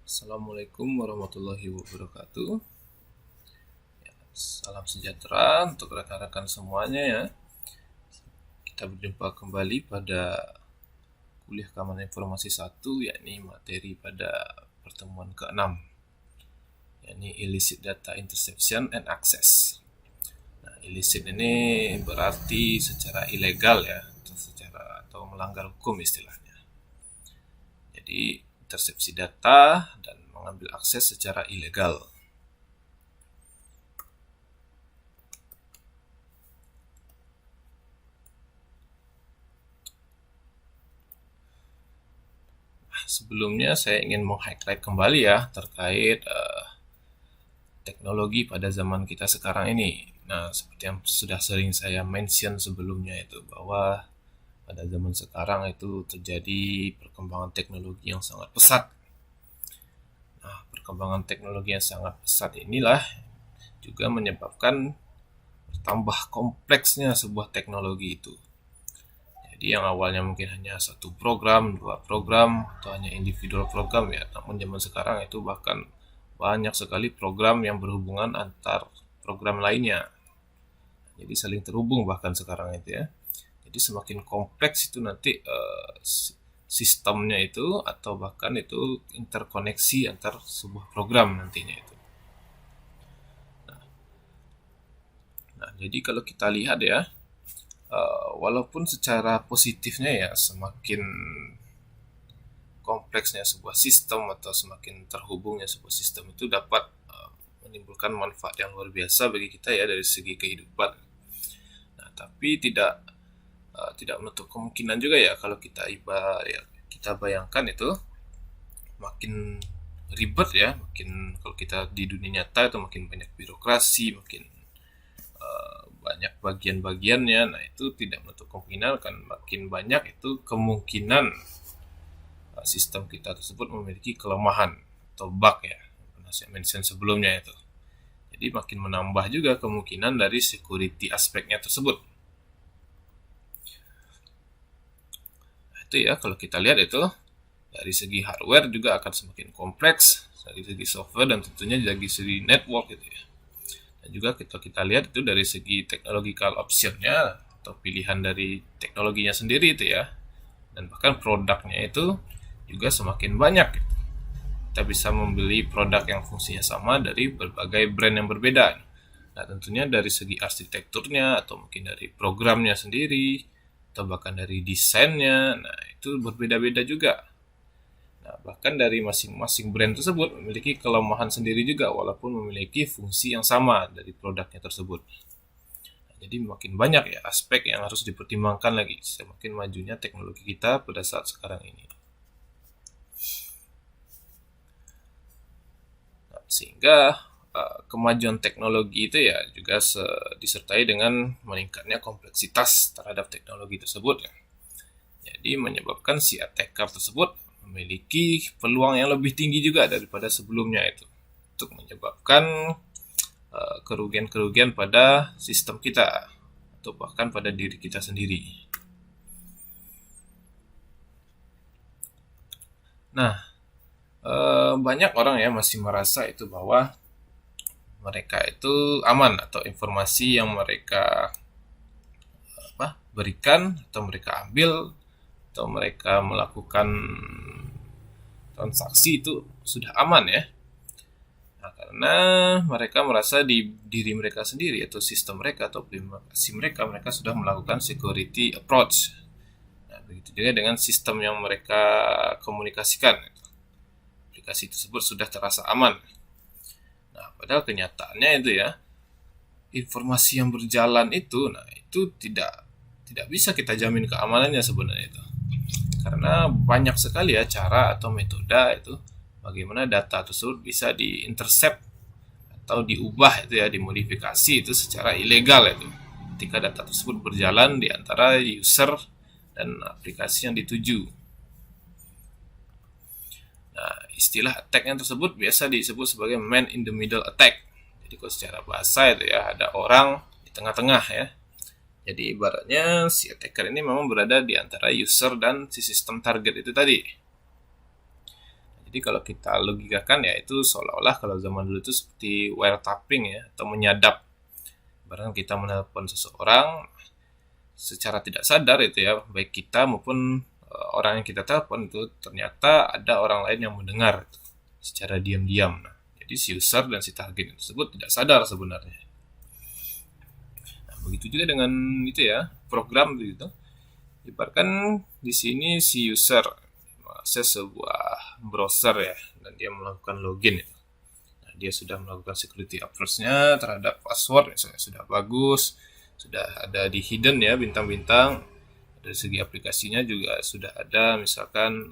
Assalamualaikum warahmatullahi wabarakatuh. Salam sejahtera untuk rekan-rekan semuanya ya. Kita berjumpa kembali pada kuliah keamanan informasi 1, yakni materi pada pertemuan ke-6, yakni illicit data interception and access. Nah, illicit ini berarti secara ilegal ya, atau melanggar hukum istilahnya. Jadi intersepsi data dan mengambil akses secara ilegal. Sebelumnya saya ingin meng-highlight kembali ya terkait teknologi pada zaman kita sekarang ini. Nah, seperti yang sudah sering saya mention sebelumnya itu bahwa pada zaman sekarang itu terjadi perkembangan teknologi yang sangat pesat. Nah, perkembangan teknologi yang sangat pesat inilah juga menyebabkan bertambah kompleksnya sebuah teknologi itu. Jadi yang awalnya mungkin hanya satu program, dua program, atau hanya individual program ya, namun zaman sekarang itu bahkan banyak sekali program yang berhubungan antar program lainnya. Jadi saling terhubung bahkan sekarang itu ya. Jadi semakin kompleks itu nanti sistemnya itu, atau bahkan itu interkoneksi antar sebuah program nantinya itu. Nah, jadi kalau kita lihat ya, walaupun secara positifnya ya semakin kompleksnya sebuah sistem atau semakin terhubungnya sebuah sistem itu dapat menimbulkan manfaat yang luar biasa bagi kita ya dari segi kehidupan. Nah, tapi tidak menutup kemungkinan juga ya kalau kita bayangkan itu makin ribet ya, makin kalau kita di dunia nyata itu makin banyak birokrasi, makin banyak bagian-bagiannya. Nah, itu tidak menutup kemungkinan kan makin banyak itu kemungkinan sistem kita tersebut memiliki kelemahan atau bug ya, pernah saya mention sebelumnya itu. Jadi makin menambah juga kemungkinan dari security aspeknya tersebut. Nah, itu ya kalau kita lihat itu dari segi hardware juga akan semakin kompleks, dari segi software dan tentunya dari segi network gitu ya. Dan juga kita lihat itu dari segi technological optionnya atau pilihan dari teknologinya sendiri itu ya, dan bahkan produknya itu juga semakin banyak gitu. Kita bisa membeli produk yang fungsinya sama dari berbagai brand yang berbeda. Nah, tentunya dari segi arsitekturnya atau mungkin dari programnya sendiri atau bahkan dari desainnya, nah itu berbeda-beda juga. Nah, bahkan dari masing-masing brand tersebut memiliki kelemahan sendiri juga walaupun memiliki fungsi yang sama dari produknya tersebut. Nah, jadi makin banyak ya aspek yang harus dipertimbangkan lagi semakin majunya teknologi kita pada saat sekarang ini. Nah, sehingga kemajuan teknologi itu ya juga disertai dengan meningkatnya kompleksitas terhadap teknologi tersebut. Jadi menyebabkan si attacker tersebut memiliki peluang yang lebih tinggi juga daripada sebelumnya itu untuk menyebabkan kerugian-kerugian pada sistem kita atau bahkan pada diri kita sendiri. Nah, banyak orang ya masih merasa itu bahwa mereka itu aman atau informasi yang mereka berikan atau mereka ambil atau mereka melakukan transaksi itu sudah aman ya. Nah, karena mereka merasa di diri mereka sendiri atau sistem mereka atau aplikasi mereka sudah melakukan security approach. Nah, begitu juga dengan sistem yang mereka komunikasikan. Aplikasi tersebut sudah terasa aman. Nah, padahal kenyataannya itu ya, informasi yang berjalan itu, nah itu tidak bisa kita jamin keamanannya sebenarnya itu. Karena banyak sekali ya cara atau metode itu bagaimana data tersebut bisa diintercept atau diubah itu ya, dimodifikasi itu secara ilegal itu. Ketika data tersebut berjalan di antara user dan aplikasi yang dituju. Nah, istilah attack-nya tersebut biasa disebut sebagai man in the middle attack. Jadi kalau secara bahasa itu ya ada orang di tengah-tengah ya. Jadi ibaratnya si attacker ini memang berada di antara user dan si sistem target itu tadi. Jadi kalau kita logikakan ya itu seolah-olah kalau zaman dulu itu seperti wiretapping ya, atau menyadap. Barang kita menelpon seseorang secara tidak sadar itu ya, baik kita maupun orang yang kita telepon itu ternyata ada orang lain yang mendengar itu, secara diam-diam. Nah, jadi si user dan si target tersebut tidak sadar sebenarnya. Nah, begitu juga dengan itu ya, program gitu. Ibaratkan di sini si user mengakses sebuah browser ya, dan dia melakukan login ya. Nah, dia sudah melakukan security approach-nya terhadap password misalnya sudah bagus, sudah ada di hidden ya bintang-bintang. Dari segi aplikasinya juga sudah ada misalkan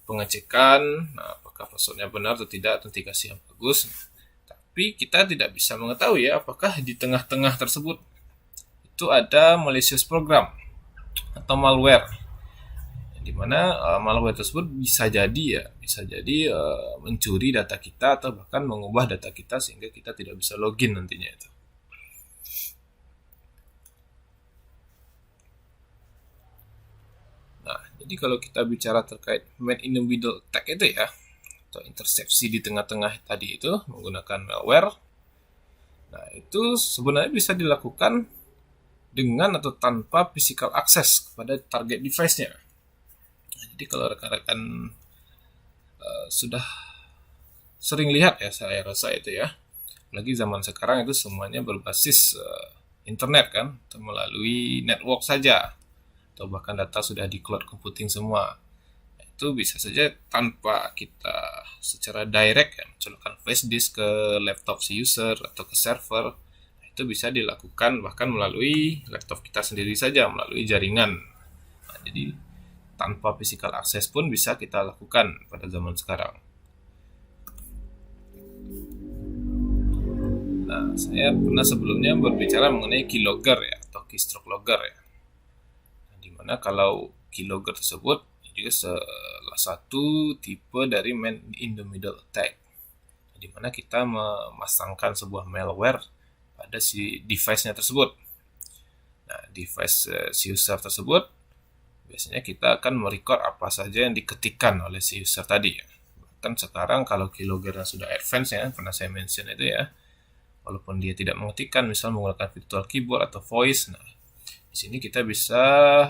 pengecekan, nah, apakah passwordnya benar atau tidak, autentikasi yang bagus. Tapi kita tidak bisa mengetahui ya apakah di tengah-tengah tersebut itu ada malicious program atau malware, di mana malware tersebut bisa jadi mencuri data kita atau bahkan mengubah data kita sehingga kita tidak bisa login nantinya itu. Nah, jadi kalau kita bicara terkait man in the middle attack itu ya, atau intersepsi di tengah-tengah tadi itu menggunakan malware, nah itu sebenarnya bisa dilakukan dengan atau tanpa physical access kepada target device-nya. Nah, jadi kalau rekan-rekan sudah sering lihat ya, saya rasa itu ya, lagi zaman sekarang itu semuanya berbasis internet kan, atau melalui network saja, atau bahkan data sudah di cloud computing semua. Itu bisa saja tanpa kita secara direct ya, mencolokkan flash disk ke laptop si user atau ke server. Itu bisa dilakukan bahkan melalui laptop kita sendiri saja, melalui jaringan. Nah, jadi tanpa physical access pun bisa kita lakukan pada zaman sekarang. Nah, saya pernah sebelumnya berbicara mengenai keylogger ya, atau keystroke logger ya. Dimana kalau keylogger tersebut juga salah satu tipe dari man in the middle attack, dimana kita memasangkan sebuah malware pada si device-nya tersebut. Nah, device si user tersebut biasanya kita akan merecord apa saja yang diketikkan oleh si user tadi ya. Bahkan sekarang kalau keyloggernya sudah advance ya, pernah saya mention itu ya, walaupun dia tidak mengetikkan, misal menggunakan virtual keyboard atau voice. Nah, di sini kita bisa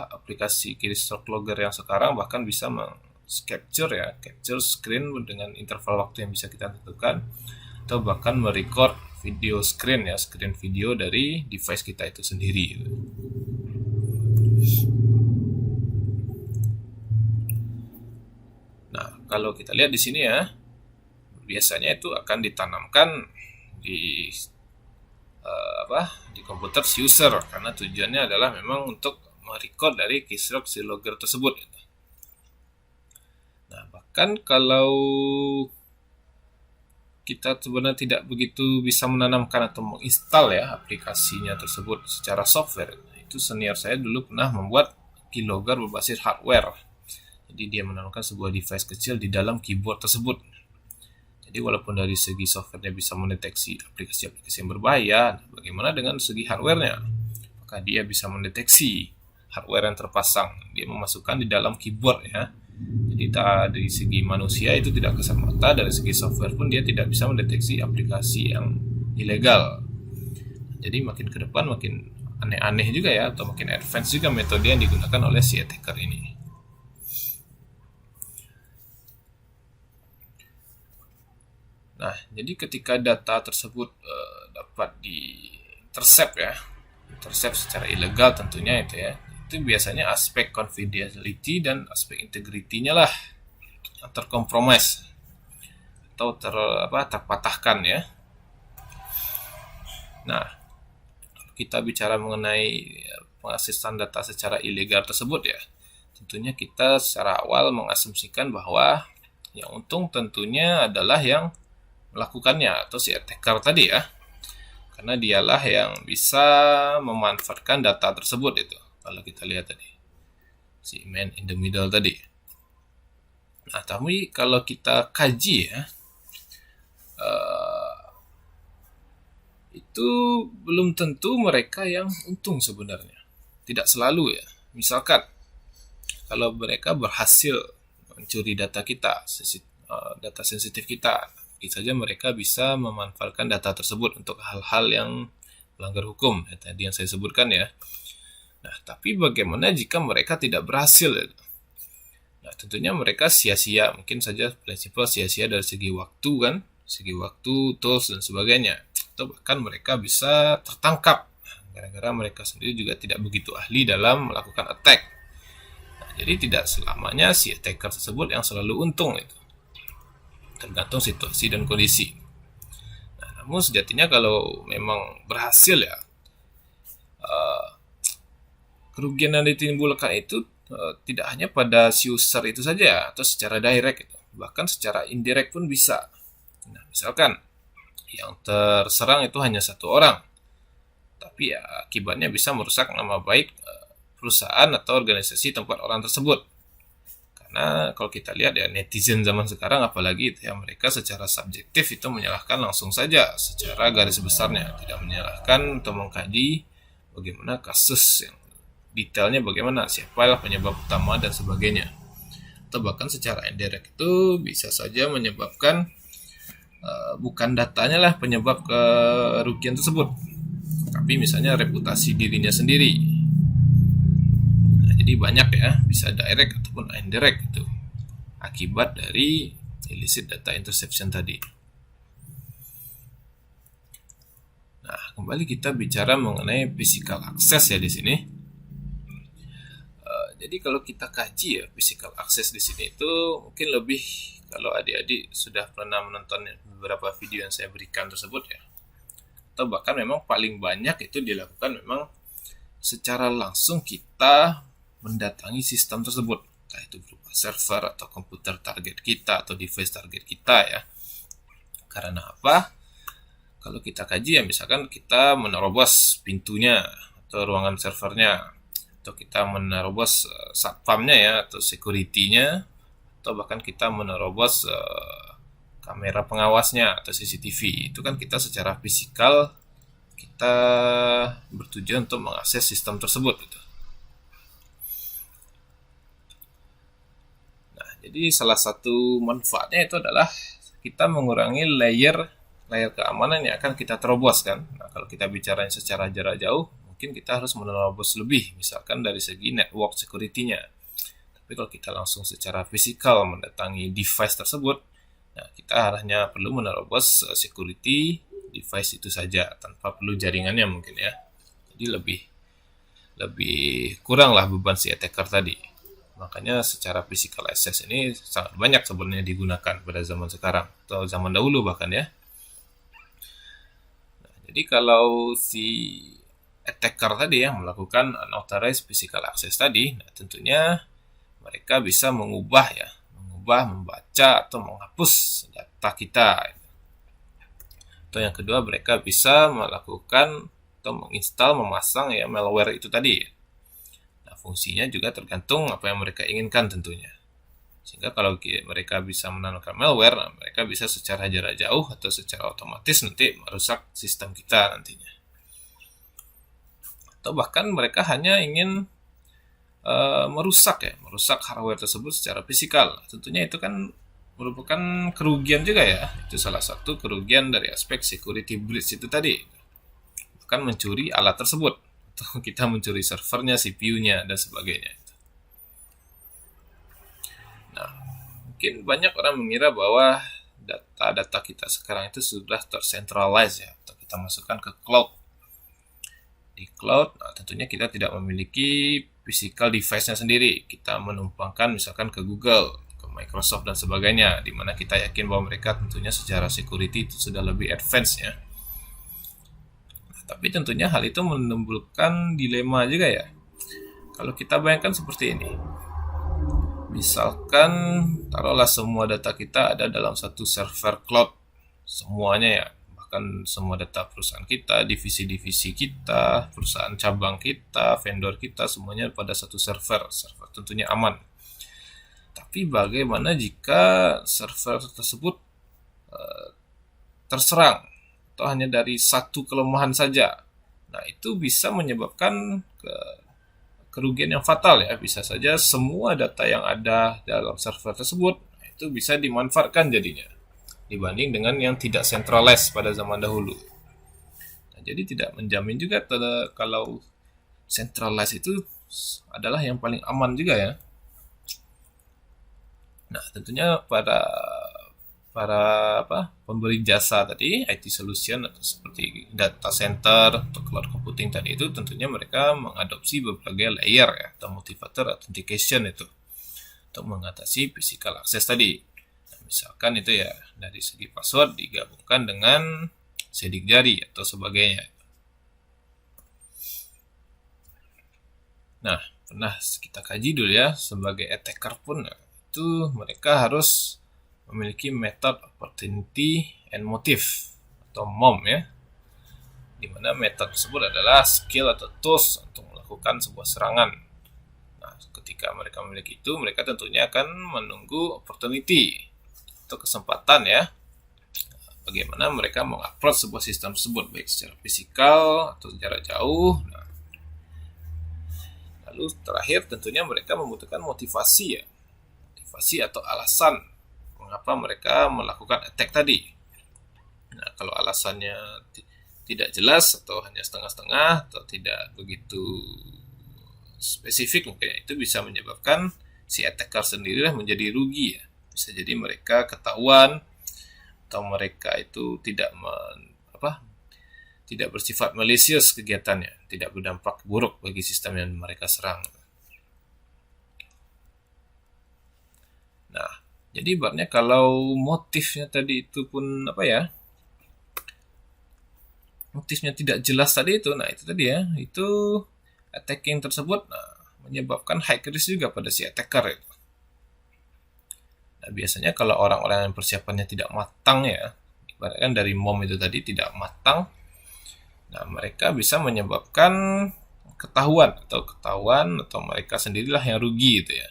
aplikasi keystroke logger yang sekarang bahkan bisa capture screen dengan interval waktu yang bisa kita tentukan, atau bahkan merecord video screen ya, screen video dari device kita itu sendiri. Nah, kalau kita lihat di sini ya, biasanya itu akan ditanamkan di di komputer si user, karena tujuannya adalah memang untuk merecord dari keystroke si logger tersebut. Nah, bahkan kalau kita sebenarnya tidak begitu bisa menanamkan atau menginstal ya aplikasinya tersebut secara software, itu senior saya dulu pernah membuat keylogger berbasis hardware. Jadi dia menanamkan sebuah device kecil di dalam keyboard tersebut. Jadi walaupun dari segi softwarenya bisa mendeteksi aplikasi-aplikasi yang berbahaya, bagaimana dengan segi hardwarenya? Maka dia bisa mendeteksi hardware yang terpasang. Dia memasukkan di dalam keyboard ya. Jadi dari segi manusia itu tidak kasat mata, dari segi software pun dia tidak bisa mendeteksi aplikasi yang ilegal. Jadi makin ke depan makin aneh-aneh juga ya, atau makin advance juga metode yang digunakan oleh si attacker ini. Nah, jadi ketika data tersebut dapat intercept secara ilegal tentunya itu ya, itu biasanya aspek confidentiality dan aspek integrity-nya lah yang terkompromis atau terpatahkan ya. Nah, kita bicara mengenai pengaksesan data secara ilegal tersebut ya, tentunya kita secara awal mengasumsikan bahwa yang untung tentunya adalah yang melakukannya atau si attacker tadi ya, karena dialah yang bisa memanfaatkan data tersebut itu. Kalau kita lihat tadi si man in the middle tadi. Nah, tapi kalau kita kaji ya, itu belum tentu mereka yang untung sebenarnya. Tidak selalu ya. Misalkan kalau mereka berhasil mencuri data kita, data sensitif kita. Mungkin saja mereka bisa memanfaatkan data tersebut untuk hal-hal yang melanggar hukum, tadi yang saya sebutkan ya. Nah, tapi bagaimana jika mereka tidak berhasil? Nah, tentunya mereka sia-sia, mungkin saja prinsipal sia-sia dari segi waktu kan, segi waktu, tools, dan sebagainya. Atau bahkan mereka bisa tertangkap, gara-gara mereka sendiri juga tidak begitu ahli dalam melakukan attack. Nah, jadi tidak selamanya si attacker tersebut yang selalu untung itu. Tergantung situasi dan kondisi. Nah, namun sejatinya kalau memang berhasil ya, kerugian yang ditimbulkan itu tidak hanya pada si user itu saja atau secara direct itu, bahkan secara indirect pun bisa. Nah, misalkan yang terserang itu hanya satu orang, tapi ya akibatnya bisa merusak nama baik perusahaan atau organisasi tempat orang tersebut. Karena kalau kita lihat ya, netizen zaman sekarang apalagi itu ya, mereka secara subjektif itu menyalahkan langsung saja secara garis besarnya, tidak menyalahkan atau mengkaji bagaimana kasus yang detailnya, bagaimana siapalah penyebab utama dan sebagainya. Atau bahkan secara indirect itu bisa saja menyebabkan bukan datanya lah penyebab kerugian tersebut, tapi misalnya reputasi dirinya sendiri. Nah, jadi banyak ya, bisa direct ataupun indirect itu akibat dari illicit data interception tadi. Nah, kembali kita bicara mengenai physical access ya di sini. Jadi kalau kita kaji ya physical access di sini itu mungkin lebih, kalau adik-adik sudah pernah menonton beberapa video yang saya berikan tersebut ya, atau bahkan memang paling banyak itu dilakukan memang secara langsung kita mendatangi sistem tersebut, entah itu berupa server atau komputer target kita atau device target kita ya. Karena apa? Kalau kita kaji ya, misalkan kita menerobos pintunya atau ruangan servernya, atau kita menerobos satpamnya ya, atau security-nya, atau bahkan kita menerobos kamera pengawasnya atau CCTV. Itu kan kita secara fisikal kita bertujuan untuk mengakses sistem tersebut gitu. Nah, jadi salah satu manfaatnya itu adalah kita mengurangi layer keamanan yang akan kita terobos kan. Nah, kalau kita bicara secara jarak jauh, mungkin kita harus menerobos lebih, misalkan dari segi network security-nya. Tapi kalau kita langsung secara fisikal mendatangi device tersebut, nah kita hanya perlu menerobos security device itu saja tanpa perlu jaringannya mungkin ya. Jadi lebih kurang lah beban si attacker tadi. Makanya secara physical access ini sangat banyak sebenarnya digunakan pada zaman sekarang atau zaman dahulu bahkan ya. Nah, jadi kalau si attacker tadi yang melakukan unauthorized physical access tadi, nah tentunya mereka bisa mengubah, membaca atau menghapus data kita. Atau yang kedua, mereka bisa melakukan atau menginstal, memasang ya malware itu tadi. Nah, fungsinya juga tergantung apa yang mereka inginkan tentunya. Sehingga kalau mereka bisa menanamkan malware, mereka bisa secara jarak jauh atau secara otomatis nanti merusak sistem kita nantinya. Atau bahkan mereka hanya ingin merusak hardware tersebut secara fisikal. Tentunya itu kan merupakan kerugian juga ya. Itu salah satu kerugian dari aspek security breach itu tadi. Bukan mencuri alat tersebut, atau kita mencuri servernya, CPU-nya, dan sebagainya. Nah, mungkin banyak orang mengira bahwa data-data kita sekarang itu sudah tercentralize ya, atau kita masukkan ke cloud. Di cloud, nah, tentunya kita tidak memiliki physical device-nya sendiri. Kita menumpangkan misalkan ke Google, ke Microsoft dan sebagainya, di mana kita yakin bahwa mereka tentunya secara security itu sudah lebih advance ya. Nah, tapi tentunya hal itu menimbulkan dilema juga ya. Kalau kita bayangkan seperti ini, misalkan taruhlah semua data kita ada dalam satu server cloud, semuanya ya, bahkan semua data perusahaan kita, divisi-divisi kita, perusahaan cabang kita, vendor kita, semuanya pada satu server tentunya aman. Tapi bagaimana jika server tersebut terserang atau hanya dari satu kelemahan saja? Nah, itu bisa menyebabkan kerugian yang fatal ya. Bisa saja semua data yang ada dalam server tersebut itu bisa dimanfaatkan jadinya dibanding dengan yang tidak centralized pada zaman dahulu. Nah, jadi tidak menjamin juga kalau centralized itu adalah yang paling aman juga ya. Nah, tentunya para pemberi jasa tadi, IT solution atau seperti data center atau cloud computing tadi itu tentunya mereka mengadopsi berbagai layer ya, atau multi-factor authentication itu untuk mengatasi physical access tadi. Nah, misalkan itu ya dari segi password digabungkan dengan sidik jari atau sebagainya. Nah, pernah kita kaji dulu ya, sebagai attacker pun itu mereka harus memiliki method, opportunity, and motive atau MOM ya, dimana metode tersebut adalah skill atau tools untuk melakukan sebuah serangan. Nah, ketika mereka memiliki itu, mereka tentunya akan menunggu opportunity atau kesempatan ya, bagaimana mereka mengupload sebuah sistem tersebut baik secara fisikal atau jarak jauh. Nah, lalu terakhir tentunya mereka membutuhkan motivasi ya, motivasi atau alasan mengapa mereka melakukan attack tadi. Nah, kalau alasannya tidak jelas atau hanya setengah-setengah atau tidak begitu spesifik, mungkin itu bisa menyebabkan si attacker sendirilah menjadi rugi ya. Bisa jadi mereka ketahuan atau mereka itu tidak bersifat malicious kegiatannya, tidak berdampak buruk bagi sistem yang mereka serang. Nah, jadi ibaratnya kalau motifnya tadi itu pun motifnya tidak jelas tadi itu, nah itu tadi ya, itu attacking tersebut menyebabkan high risk juga pada si attacker itu. Nah, biasanya kalau orang-orang yang persiapannya tidak matang ya, ibaratkan dari MOM itu tadi tidak matang, nah mereka bisa menyebabkan ketahuan atau mereka sendirilah yang rugi itu ya.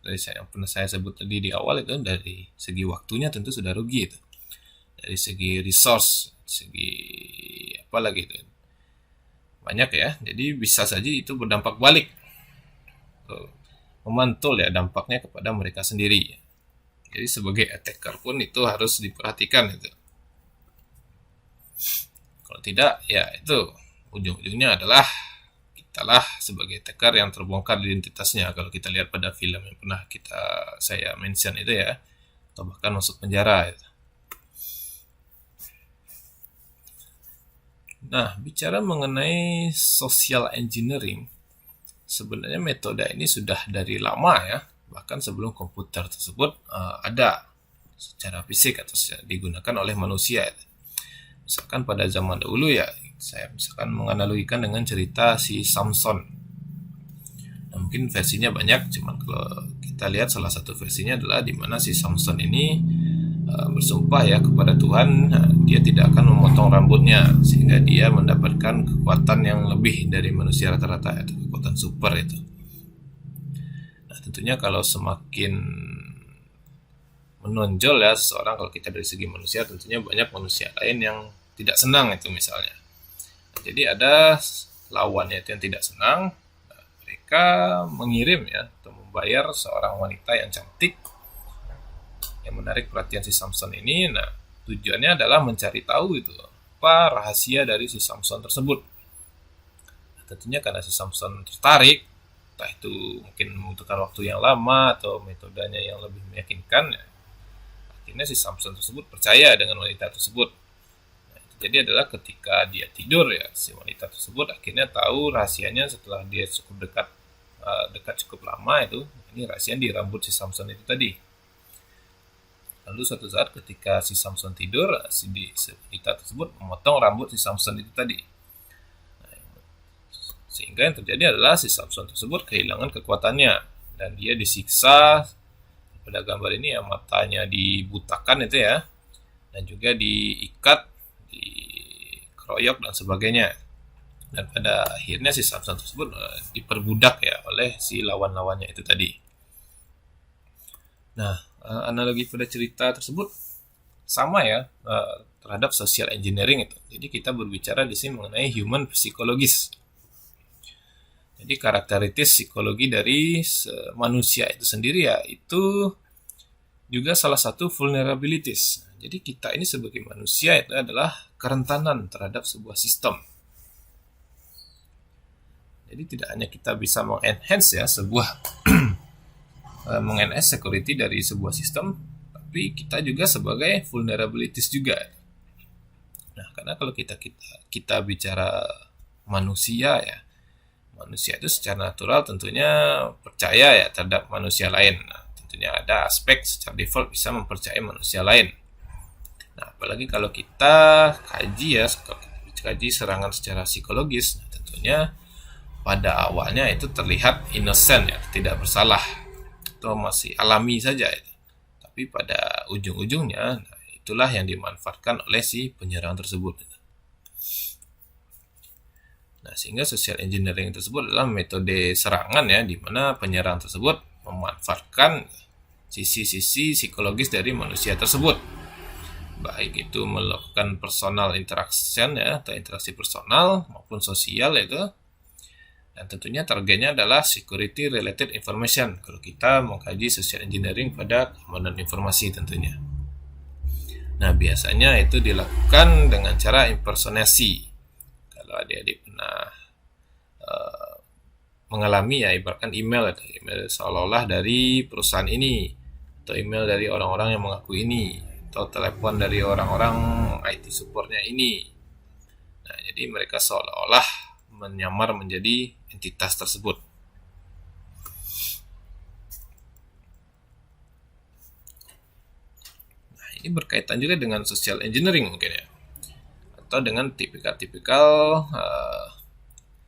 Dari yang pernah saya sebut tadi di awal itu, dari segi waktunya tentu sudah rugi itu, dari segi resource, segi apa lagi itu banyak ya. Jadi bisa saja itu berdampak balik, memantul ya dampaknya kepada mereka sendiri. Jadi sebagai attacker pun itu harus diperhatikan itu. Kalau tidak ya itu ujung-ujungnya adalah lah sebagai attacker yang terbongkar identitasnya, kalau kita lihat pada film yang pernah saya mention itu ya, atau bahkan masuk penjara itu. Nah, bicara mengenai social engineering, sebenarnya metode ini sudah dari lama ya, bahkan sebelum komputer tersebut ada secara fisik atau digunakan oleh manusia. Misalkan pada zaman dahulu ya, saya misalkan menganalogikan dengan cerita si Samson. Nah, mungkin versinya banyak, cuman kalau kita lihat salah satu versinya adalah di mana si Samson ini bersumpah ya kepada Tuhan, dia tidak akan memotong rambutnya sehingga dia mendapatkan kekuatan yang lebih dari manusia rata-rata, atau kekuatan super itu. Nah, tentunya kalau semakin menonjol ya seseorang, kalau kita dari segi manusia, tentunya banyak manusia lain yang tidak senang itu misalnya. Jadi ada lawannya itu yang tidak senang, mereka mengirim ya atau membayar seorang wanita yang cantik yang menarik perhatian si Samson ini. Nah, tujuannya adalah mencari tahu itu apa rahasia dari si Samson tersebut. Nah, tentunya karena si Samson tertarik, entah itu mungkin membutuhkan waktu yang lama atau metodenya yang lebih meyakinkan ya, akhirnya si Samson tersebut percaya dengan wanita tersebut. Jadi adalah ketika dia tidur ya, si wanita tersebut akhirnya tahu rahasianya setelah dia cukup dekat cukup lama itu. Ini rahasianya di rambut si Samson itu tadi. Lalu suatu saat ketika si Samson tidur, si wanita tersebut memotong rambut si Samson itu tadi. Sehingga yang terjadi adalah si Samson tersebut kehilangan kekuatannya dan dia disiksa. Pada gambar ini ya, matanya dibutakan itu ya, dan juga diikat, dikeroyok dan sebagainya. Dan pada akhirnya si Samson tersebut diperbudak ya oleh si lawan-lawannya itu tadi. Nah, analogi pada cerita tersebut sama ya terhadap social engineering itu. Jadi kita berbicara di sini mengenai human psikologis. Jadi Jadi karakteristik psikologi dari manusia itu sendiri ya, itu juga salah satu vulnerabilities. Jadi kita ini sebagai manusia itu adalah kerentanan terhadap sebuah sistem. Jadi tidak hanya kita bisa mengenhance ya sebuah mengenhance security dari sebuah sistem, tapi kita juga sebagai vulnerabilities juga. Nah, karena kalau kita bicara manusia ya, manusia itu secara natural tentunya percaya ya terhadap manusia lain. Nah, tentunya ada aspek secara default bisa mempercayai manusia lain. Nah, apalagi kalau kita kaji ya, kaji serangan secara psikologis, nah, tentunya pada awalnya itu terlihat innocent ya, tidak bersalah atau masih alami saja itu. Tapi pada ujung-ujungnya, nah, itulah yang dimanfaatkan oleh si penyerang tersebut. Nah, sehingga social engineering tersebut adalah metode serangan ya, di mana penyerang tersebut memanfaatkan sisi-sisi psikologis dari manusia tersebut. Baik itu melakukan personal interaction ya, atau interaksi personal maupun sosial itu. Dan tentunya targetnya adalah security related information. Kalau kita mengkaji social engineering pada keamanan informasi tentunya. Nah, biasanya itu dilakukan dengan cara impersonasi. Kalau adik-adik pernah mengalami ya, ibaratkan email seolah-olah dari perusahaan ini, atau email dari orang-orang yang mengaku ini, atau telepon dari orang-orang IT supportnya ini. Nah, jadi mereka seolah-olah menyamar menjadi entitas tersebut. Nah, ini berkaitan juga dengan social engineering mungkin ya, atau dengan tipikal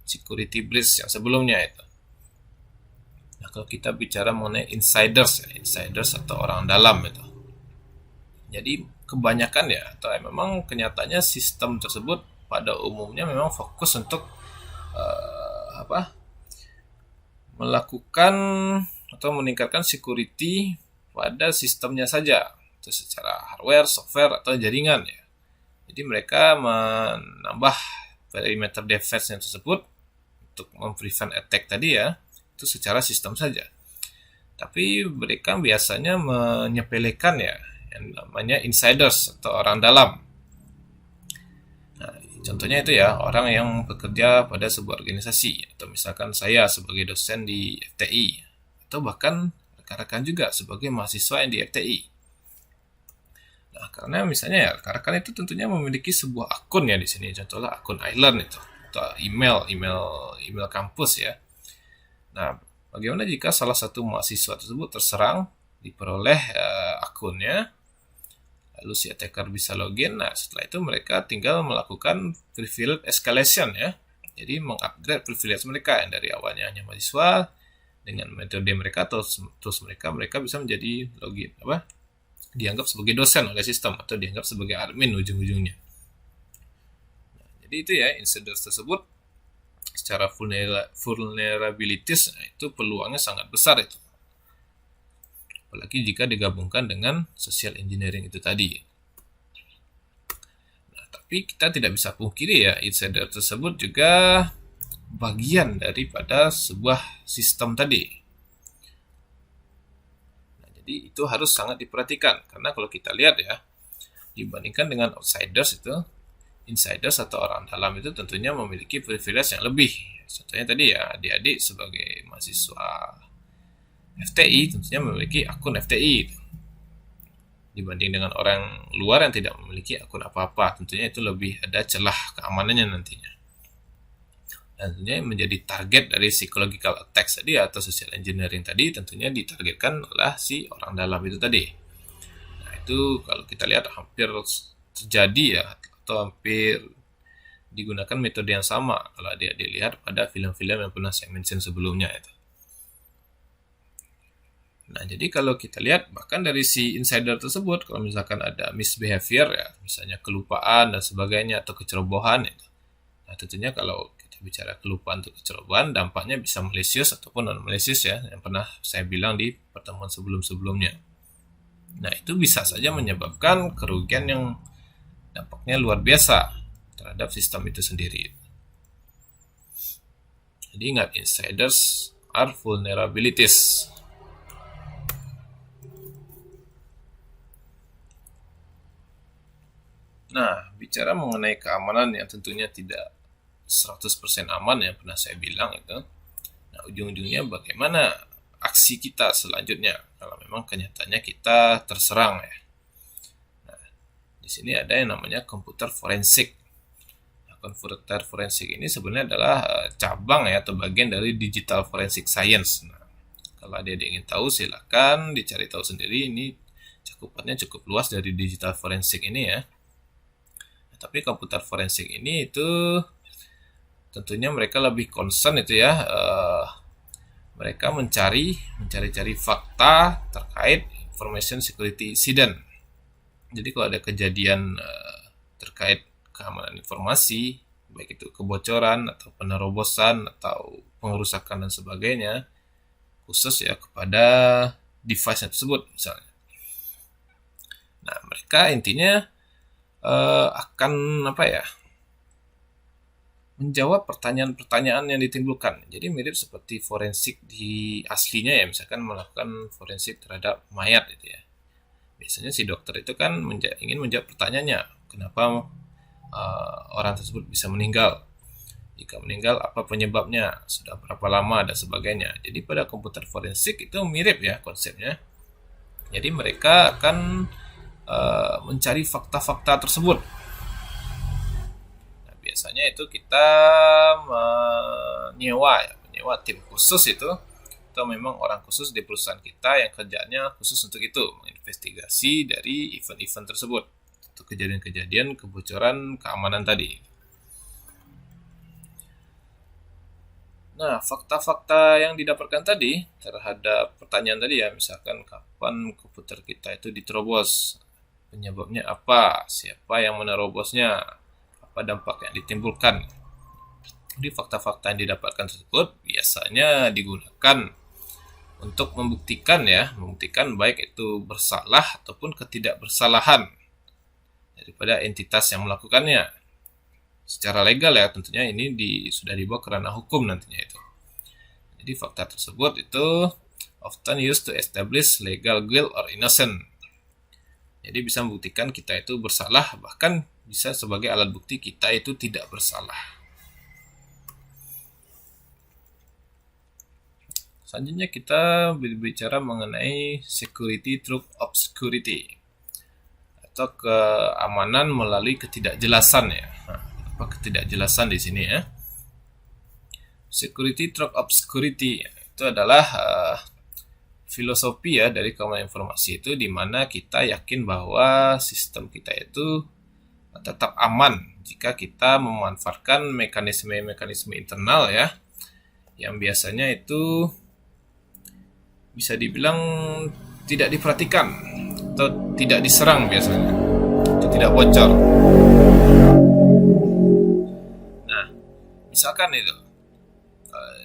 security breach yang sebelumnya itu. Nah, kalau kita bicara mengenai insiders atau orang dalam itu. Jadi kebanyakan ya, atau memang kenyataannya sistem tersebut pada umumnya memang fokus untuk melakukan atau meningkatkan security pada sistemnya saja, itu secara hardware, software atau jaringan ya. Jadi mereka menambah perimeter defense tersebut untuk memprevent attack tadi ya, itu secara sistem saja. Tapi mereka biasanya menyepelekan ya yang namanya insiders atau orang dalam. Nah, contohnya itu ya, orang yang bekerja pada sebuah organisasi, atau misalkan saya sebagai dosen di FTI, atau bahkan rekan-rekan juga sebagai mahasiswa yang di FTI. Nah, karena misalnya ya, rekan-rekan itu tentunya memiliki sebuah akun ya di sini, contohnya akun Island itu, atau email kampus ya. Nah, bagaimana jika salah satu mahasiswa tersebut terserang, diperoleh akunnya, lalu si attacker bisa login. Nah, setelah itu mereka tinggal melakukan privilege escalation ya. Jadi mengupgrade privilege mereka yang dari awalnya hanya mahasiswa, dengan metode mereka terus mereka bisa menjadi login dianggap sebagai dosen oleh sistem, atau dianggap sebagai admin ujung-ujungnya. Nah, jadi itu ya, insiders tersebut secara vulnerabilities itu peluangnya sangat besar itu. Apalagi jika digabungkan dengan social engineering itu tadi. Nah, tapi kita tidak bisa pungkiri ya, insider tersebut juga bagian daripada sebuah sistem tadi. Nah, jadi itu harus sangat diperhatikan, karena kalau kita lihat ya, dibandingkan dengan outsiders itu, insiders atau orang dalam itu tentunya memiliki privilege yang lebih. Contohnya tadi ya, adik-adik sebagai mahasiswa FTI tentunya memiliki akun FTI dibanding dengan orang luar yang tidak memiliki akun apa-apa. Tentunya itu lebih ada celah keamanannya nantinya. Dan tentunya menjadi target dari psychological attack tadi atau social engineering tadi, tentunya ditargetkan oleh si orang dalam itu tadi. Nah, itu kalau kita lihat hampir terjadi ya, atau hampir digunakan metode yang sama kalau dia dilihat pada film-film yang pernah saya mention sebelumnya itu. Nah, jadi kalau kita lihat bahkan dari si insider tersebut, kalau misalkan ada misbehavior ya, misalnya kelupaan dan sebagainya atau kecerobohan itu. Nah, tentunya kalau kita bicara kelupaan atau kecerobohan, dampaknya bisa malicious ataupun non malicious ya, yang pernah saya bilang di pertemuan sebelum-sebelumnya. Nah, itu bisa saja menyebabkan kerugian yang dampaknya luar biasa terhadap sistem itu sendiri. Jadi ingat, insiders are vulnerabilities. Nah, bicara mengenai keamanan yang tentunya tidak 100% aman yang pernah saya bilang itu. Nah, ujung-ujungnya bagaimana aksi kita selanjutnya kalau memang kenyataannya kita terserang ya. Nah, di sini ada yang namanya komputer forensik. Nah, komputer forensik ini sebenarnya adalah cabang ya atau bagian dari digital forensic science. Nah, kalau ada yang ingin tahu silakan dicari tahu sendiri, ini cakupannya cukup luas dari digital forensik ini ya. Tapi komputer forensik ini itu tentunya mereka lebih concern itu ya, mereka mencari fakta terkait information security incident. Jadi kalau ada kejadian terkait keamanan informasi, baik itu kebocoran atau penerobosan atau pengerusakan dan sebagainya, khusus ya kepada device tersebut misalnya. Nah, mereka intinya akan menjawab pertanyaan-pertanyaan yang ditimbulkan. Jadi mirip seperti forensik di aslinya ya, misalkan melakukan forensik terhadap mayat itu ya. Biasanya si dokter itu kan ingin menjawab pertanyaannya, kenapa orang tersebut bisa meninggal, jika meninggal apa penyebabnya, sudah berapa lama dan sebagainya. Jadi pada komputer forensik itu mirip ya konsepnya. Jadi mereka akan mencari fakta-fakta tersebut. Nah, biasanya itu kita menyewa tim khusus itu, atau memang orang khusus di perusahaan kita yang kerjanya khusus untuk itu, menginvestigasi dari event-event tersebut, untuk kejadian-kejadian kebocoran keamanan tadi. Nah, fakta-fakta yang didapatkan tadi terhadap pertanyaan tadi ya, misalkan kapan komputer kita itu diterobos, penyebabnya apa, siapa yang menerobosnya, apa dampak yang ditimbulkan. Jadi fakta-fakta yang didapatkan tersebut biasanya digunakan untuk membuktikan baik itu bersalah ataupun ketidakbersalahan daripada entitas yang melakukannya. Secara legal ya tentunya ini sudah dibawa ke ranah hukum nantinya itu. Jadi fakta tersebut itu often used to establish legal guilt or innocent. Jadi bisa membuktikan kita itu bersalah, bahkan bisa sebagai alat bukti kita itu tidak bersalah. Selanjutnya kita berbicara mengenai security through obscurity atau keamanan melalui ketidakjelasan ya. Nah, apa ketidakjelasan di sini ya? Security through obscurity itu adalah filosofi ya dari keamanan informasi itu, di mana kita yakin bahwa sistem kita itu tetap aman jika kita memanfaatkan mekanisme-mekanisme internal ya, yang biasanya itu bisa dibilang tidak diperhatikan atau tidak diserang biasanya, atau tidak bocor. Nah, misalkan itu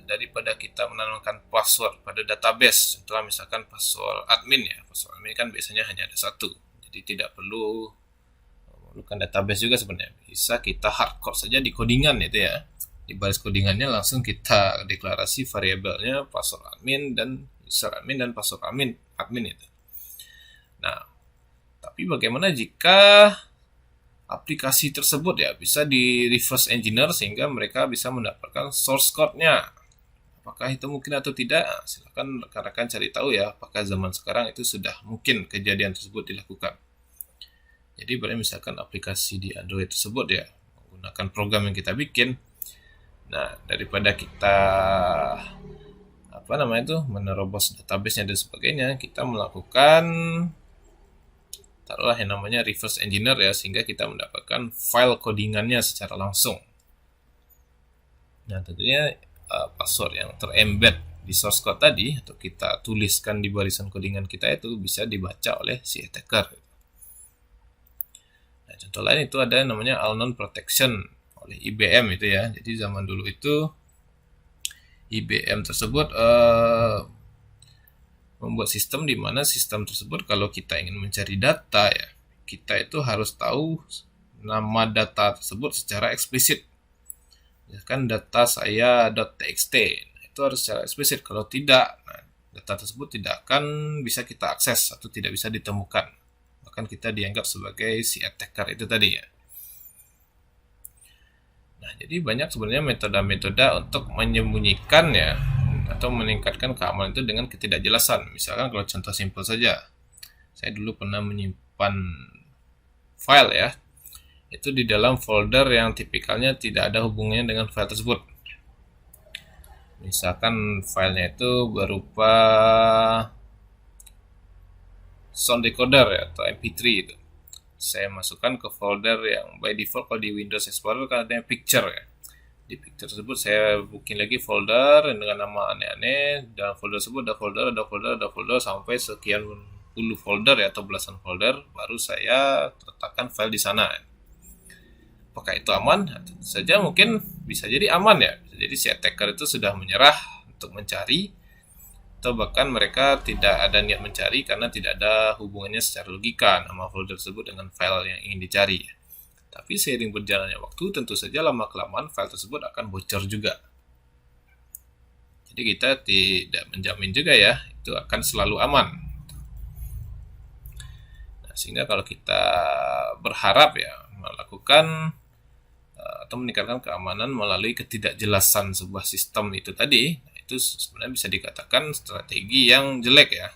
daripada kita menanamkan password pada database, contohnya misalkan password admin ya, password admin kan biasanya hanya ada satu, jadi tidak perlu memerlukan database juga sebenarnya. Bisa kita hardcode saja di codingan itu ya, di baris codingannya langsung kita deklarasi variabelnya password admin dan user admin dan password admin itu. Nah, tapi bagaimana jika aplikasi tersebut ya bisa di reverse engineer sehingga mereka bisa mendapatkan source code-nya? Apakah itu mungkin atau tidak? Silakan rekan-rekan cari tahu ya, apakah zaman sekarang itu sudah mungkin kejadian tersebut dilakukan. Jadi misalkan aplikasi di Android tersebut ya menggunakan program yang kita bikin. Nah, daripada kita menerobos database-nya dan sebagainya, kita melakukan taruhlah yang namanya reverse engineer ya, sehingga kita mendapatkan file codingannya secara langsung. Nah, tentunya password yang terembed di source code tadi atau kita tuliskan di barisan codingan kita itu bisa dibaca oleh si attacker. Nah, contoh lain itu ada yang namanya unknown protection oleh IBM itu ya. Jadi zaman dulu itu IBM tersebut membuat sistem di mana sistem tersebut kalau kita ingin mencari data ya, kita itu harus tahu nama data tersebut secara eksplisit. misalkan data saya .txt, itu harus secara eksplisit. Kalau tidak, data tersebut tidak akan bisa kita akses atau tidak bisa ditemukan, bahkan kita dianggap sebagai si attacker itu tadi ya. Nah, jadi banyak sebenarnya metode-metode untuk menyembunyikan ya, atau meningkatkan keamanan itu dengan ketidakjelasan. Misalkan kalau contoh simpel saja, saya dulu pernah menyimpan file ya, itu di dalam folder yang tipikalnya tidak ada hubungannya dengan file tersebut. Misalkan filenya itu berupa sound decoder ya, atau MP3 itu. Saya masukkan ke folder yang by default kalau di Windows Explorer kan ada picture ya. Di picture tersebut saya bikin lagi folder dengan nama aneh-aneh. Dalam folder tersebut ada folder sampai sekian puluh folder ya, atau belasan folder, baru saya letakkan file di sana. Apakah itu aman? Tentu saja mungkin bisa jadi aman ya. Bisa jadi si attacker itu sudah menyerah untuk mencari, atau bahkan mereka tidak ada niat mencari karena tidak ada hubungannya secara logika nama folder tersebut dengan file yang ingin dicari. Tapi seiring berjalannya waktu, tentu saja lama-kelamaan file tersebut akan bocor juga. Jadi kita tidak menjamin juga ya, itu akan selalu aman. Nah, sehingga kalau kita berharap ya melakukan atau meningkatkan keamanan melalui ketidakjelasan sebuah sistem itu tadi, itu sebenarnya bisa dikatakan strategi yang jelek ya.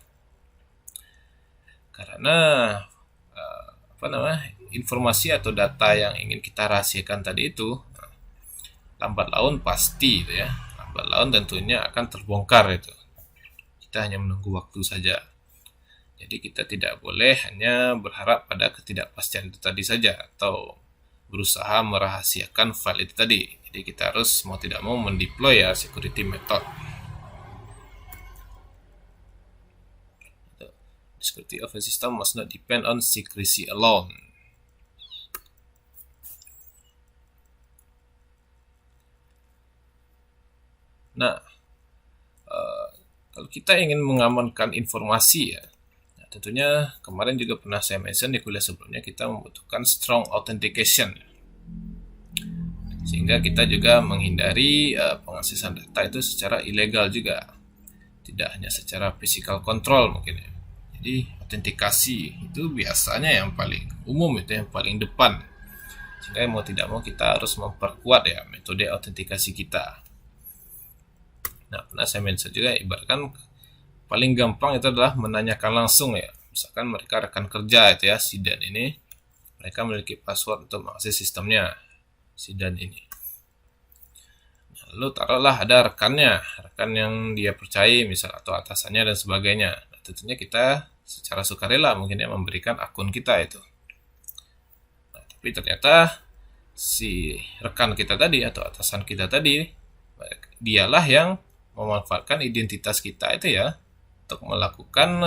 Karena informasi atau data yang ingin kita rahasiakan tadi itu lambat laun pasti itu ya. Lambat laun tentunya akan terbongkar itu. Kita hanya menunggu waktu saja. Jadi kita tidak boleh hanya berharap pada ketidakpastian itu tadi saja, atau berusaha merahasiakan file itu tadi. Jadi kita harus mau tidak mau mendeploy ya security method. Security of a system must not depend on secrecy alone. Nah, kalau kita ingin mengamankan informasi ya, tentunya kemarin juga pernah saya mention di kuliah sebelumnya, kita membutuhkan strong authentication, sehingga kita juga menghindari pengaksesan data itu secara ilegal juga, tidak hanya secara physical control mungkin ya. Jadi autentikasi itu biasanya yang paling umum, itu yang paling depan, sehingga mau tidak mau kita harus memperkuat ya metode autentikasi kita. Nah, pernah saya mention juga, ibaratkan paling gampang itu adalah menanyakan langsung ya. Misalkan mereka rekan kerja itu ya, si Dan ini, mereka memiliki password untuk mengakses sistemnya, si Dan ini. Lalu taruhlah ada rekan yang dia percaya misal, atau atasannya dan sebagainya. Nah, tentunya kita secara sukarela mungkin ya memberikan akun kita itu. Nah, tapi ternyata si rekan kita tadi atau atasan kita tadi, dialah yang memanfaatkan identitas kita itu ya, untuk melakukan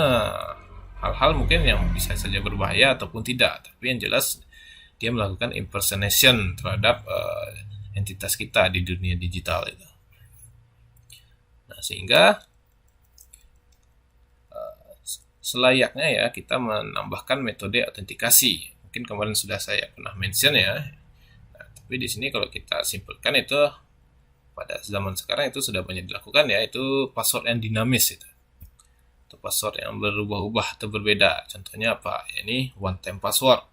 hal-hal mungkin yang bisa saja berbahaya ataupun tidak, tapi yang jelas dia melakukan impersonation terhadap entitas kita di dunia digital itu. Nah, sehingga selayaknya ya kita menambahkan metode autentikasi. Mungkin kemarin sudah saya pernah mention ya. Nah, tapi di sini kalau kita simpulkan itu pada zaman sekarang itu sudah banyak dilakukan ya, itu password yang dinamis itu. Atau password yang berubah-ubah atau berbeda. Contohnya apa? Ya, ini one time password.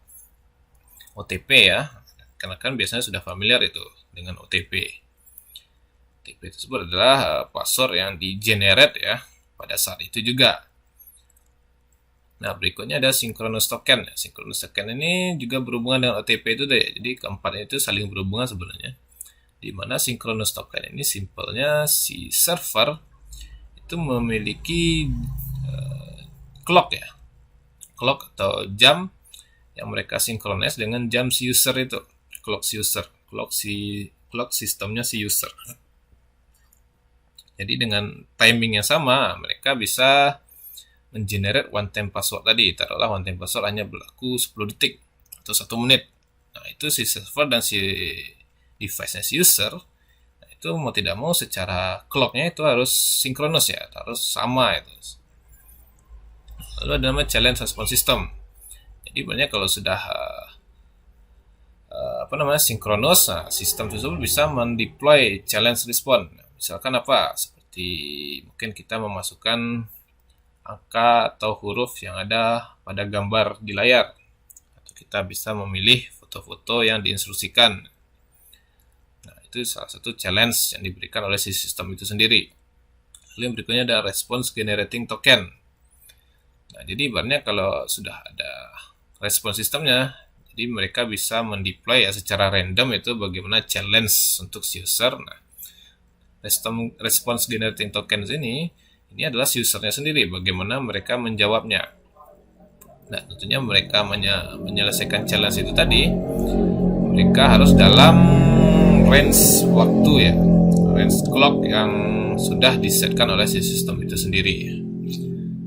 OTP ya. Karena kan biasanya sudah familiar itu dengan OTP. OTP tersebut adalah password yang di-generate ya pada saat itu juga. Nah, berikutnya ada synchronous token. Synchronous token ini juga berhubungan dengan OTP itu deh. Jadi keempat itu saling berhubungan sebenarnya. Di mana synchronous token ini simpelnya si server itu memiliki clock ya. Clock atau jam yang mereka sinkronis dengan jam si user itu. Clock sistemnya si user. Jadi dengan timing yang sama, mereka bisa mengenerate one time password tadi. Taruhlah one time password hanya berlaku 10 detik atau 1 menit. Nah, itu si server dan si device-nya si user, nah, itu mau tidak mau secara clock-nya itu harus sinkronus ya, harus sama itu. Lalu ada namanya challenge response system. Jadi banyak kalau sudah sinkronus, sistem tersebut bisa mendeploy challenge response. Misalkan seperti mungkin kita memasukkan angka atau huruf yang ada pada gambar di layar, atau kita bisa memilih foto-foto yang diinstruksikan. Nah, itu salah satu challenge yang diberikan oleh si sistem itu sendiri. Lalu yang berikutnya ada response generating token. Nah, jadi ibaratnya kalau sudah ada respon sistemnya, jadi mereka bisa mendeploy secara random itu bagaimana challenge untuk si user. Nah, response generating tokens ini adalah si usernya sendiri, bagaimana mereka menjawabnya. Nah, tentunya mereka menyelesaikan challenge itu tadi, mereka harus dalam range waktu ya, range clock yang sudah disetkan oleh si sistem itu sendiri.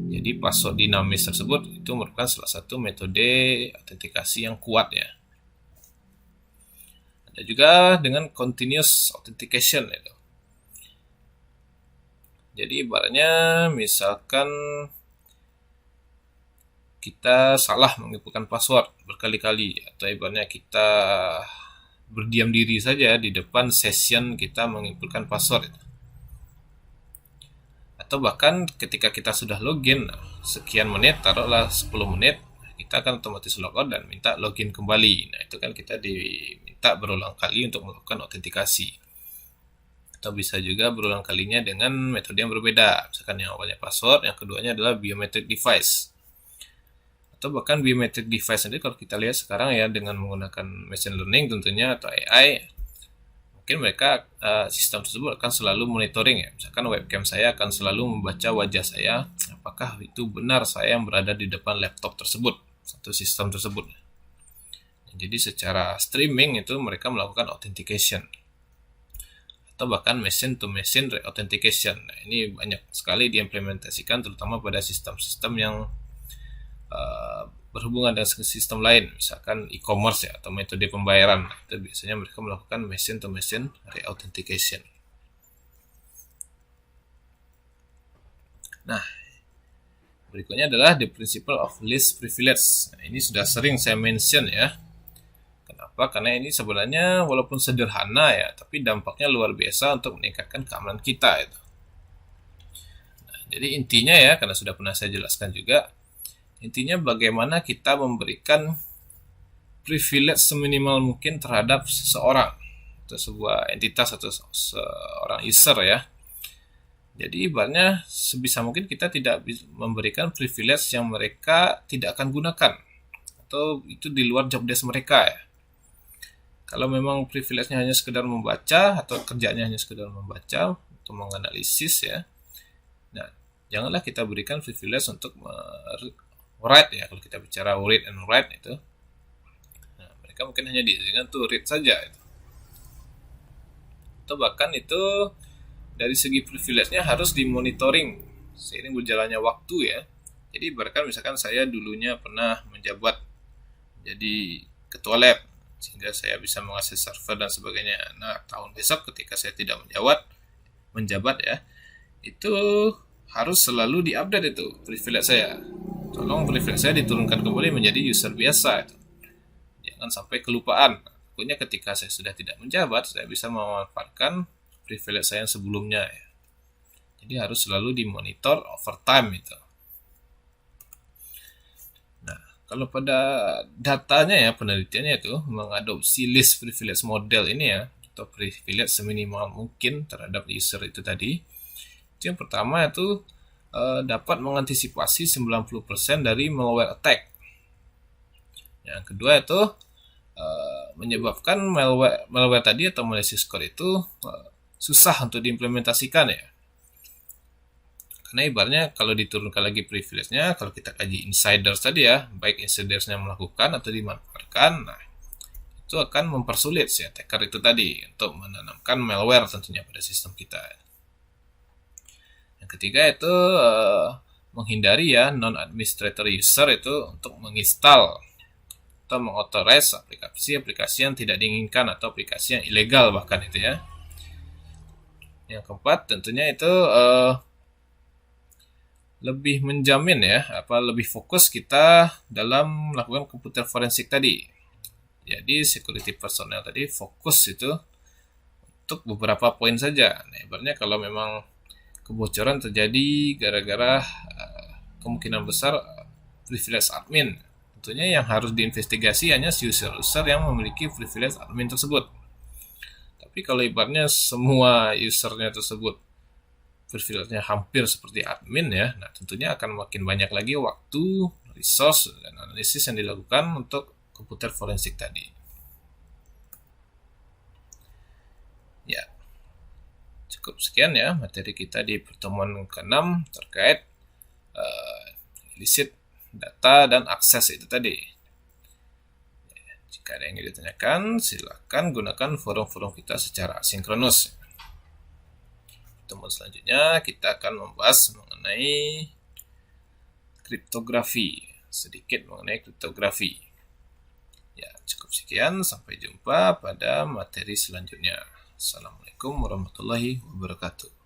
Jadi password dinamis tersebut itu merupakan salah satu metode autentikasi yang kuat ya. Ada juga dengan continuous authentication itu. Jadi ibaratnya misalkan kita salah menginputkan password berkali-kali, atau ibaratnya kita berdiam diri saja di depan session kita menginputkan password itu. Atau bahkan ketika kita sudah login sekian menit, taruhlah 10 menit, kita akan otomatis logout dan minta login kembali. Nah, itu kan kita diminta berulang kali untuk melakukan autentikasi. Atau bisa juga berulang kalinya dengan metode yang berbeda. Misalkan yang awalnya password, yang keduanya adalah biometric device. Atau bahkan biometric device sendiri kalau kita lihat sekarang ya, dengan menggunakan machine learning tentunya atau AI, mungkin mereka sistem tersebut akan selalu monitoring ya. Misalkan webcam saya akan selalu membaca wajah saya, apakah itu benar saya yang berada di depan laptop tersebut, satu sistem tersebut. Jadi secara streaming itu mereka melakukan authentication, atau bahkan machine to machine authentication. Nah, ini banyak sekali diimplementasikan terutama pada sistem-sistem yang berhubungan dengan sistem lain, misalkan e-commerce ya, atau metode pembayaran. Itu biasanya mereka melakukan machine to machine authentication. Nah, berikutnya adalah the principle of least privilege. Nah, ini sudah sering saya mention ya. Kenapa? Karena ini sebenarnya walaupun sederhana ya, tapi dampaknya luar biasa untuk meningkatkan keamanan kita itu. Nah, jadi intinya ya, karena sudah pernah saya jelaskan juga, intinya bagaimana kita memberikan privilege seminimal mungkin terhadap seseorang atau sebuah entitas atau seorang user ya. Jadi ibaratnya sebisa mungkin kita tidak memberikan privilege yang mereka tidak akan gunakan atau itu di luar job desk mereka ya. Kalau memang privilege-nya hanya sekedar membaca atau kerjanya hanya sekedar membaca atau menganalisis ya. Nah, janganlah kita berikan privilege untuk write ya, kalau kita bicara read and write itu. Nah, mereka mungkin hanya diizinkan tuh read saja itu. Atau bahkan itu dari segi privilege-nya harus dimonitoring seiring berjalannya waktu ya. Jadi ibaratkan misalkan saya dulunya pernah menjabat jadi ketua lab sehingga saya bisa mengakses server dan sebagainya. Nah, tahun besok ketika saya tidak menjabat ya, itu harus selalu diupdate itu privilege saya. Tolong privilege saya diturunkan kembali menjadi user biasa itu. Jangan sampai kelupaan. Pokoknya ketika saya sudah tidak menjabat, saya bisa memanfaatkan privilege saya yang sebelumnya ya. Jadi harus selalu dimonitor overtime itu. Nah, kalau pada datanya ya, penelitiannya itu mengadopsi list privilege model ini ya, atau privilege seminimal mungkin terhadap user itu tadi. Itu yang pertama itu dapat mengantisipasi 90% dari malware attack. Yang kedua itu menyebabkan malware tadi atau malicious code itu susah untuk diimplementasikan ya. Karena ibaratnya kalau diturunkan lagi privilege-nya, kalau kita kaji insiders tadi ya, baik insiders yang melakukan atau dimanfaatkan, nah itu akan mempersulit si attacker itu tadi untuk menanamkan malware tentunya pada sistem kita. Yang ketiga itu menghindari ya non-administrator user itu untuk menginstal atau mengauthorize aplikasi-aplikasi yang tidak diinginkan atau aplikasi yang ilegal bahkan itu ya. Yang keempat tentunya itu lebih menjamin ya, lebih fokus kita dalam melakukan komputer forensik tadi. Jadi security personnel tadi fokus itu untuk beberapa poin saja. Nah, ibaratnya kalau memang kebocoran terjadi gara-gara kemungkinan besar privilege admin, tentunya yang harus diinvestigasi hanya user-user yang memiliki privilege admin tersebut. Tapi kalau ibaratnya semua usernya tersebut privilege-nya hampir seperti admin ya, nah tentunya akan makin banyak lagi waktu, resource, dan analisis yang dilakukan untuk komputer forensik tadi. Ya, cukup sekian ya materi kita di pertemuan ke-6 terkait illicit data dan akses itu tadi. Jika ada yang ingin ditanyakan, silakan gunakan forum-forum kita secara asinkronus. Pertemuan selanjutnya kita akan membahas mengenai kriptografi, sedikit mengenai kriptografi. Ya, cukup sekian, sampai jumpa pada materi selanjutnya. Assalamualaikum warahmatullahi wabarakatuh.